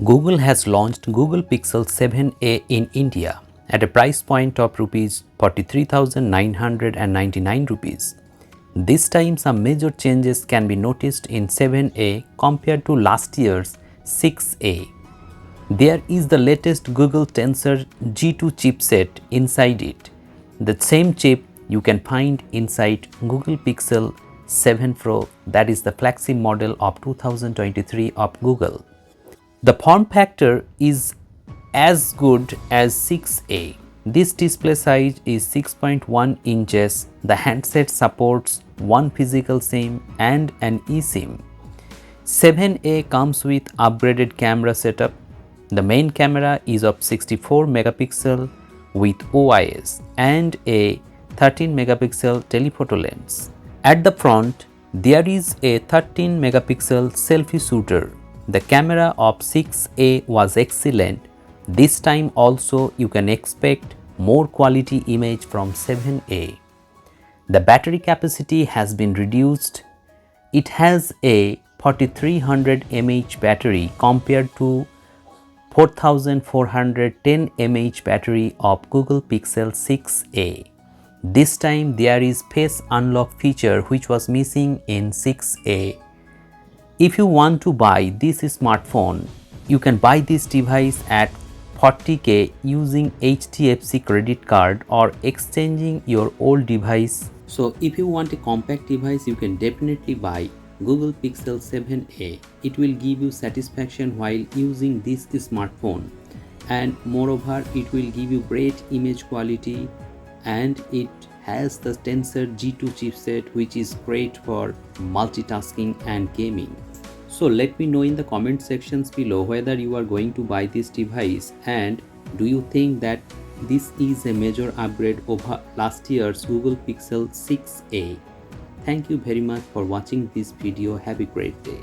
Google has launched Google Pixel 7a in India at a price point of rupees 43,999 rupees. This time some major changes can be noticed in 7a compared to last year's 6a. There is the latest Google Tensor G2 chipset inside it. The same chip you can find inside Google Pixel 7 Pro, that is the flagship model of 2023 of Google. The form factor is as good as 6a. This display size is 6.1 inches. The handset supports one physical SIM and an eSIM. 7a comes with upgraded camera setup. The main camera is of 64 megapixel with OIS and a 13 megapixel telephoto lens. At the front, there is a 13 megapixel selfie shooter. The camera of 6a was excellent. This time also you can expect more quality image from 7a. The battery capacity has been reduced. It has a 4300 mAh battery compared to 4410 mAh battery of Google Pixel 6a. This time there is face unlock feature which was missing in 6a. If you want to buy this smartphone, you can buy this device at 40k using HDFC credit card or exchanging your old device. So if you want a compact device, you can definitely buy Google Pixel 7a. It will give you satisfaction while using this smartphone, and moreover it will give you great image quality, and it has the Tensor G2 chipset which is great for multitasking and gaming. So let me know in the comment sections below whether you are going to buy this device, and do you think that this is a major upgrade over last year's Google Pixel 6a. Thank you very much for watching this video. Have a great day.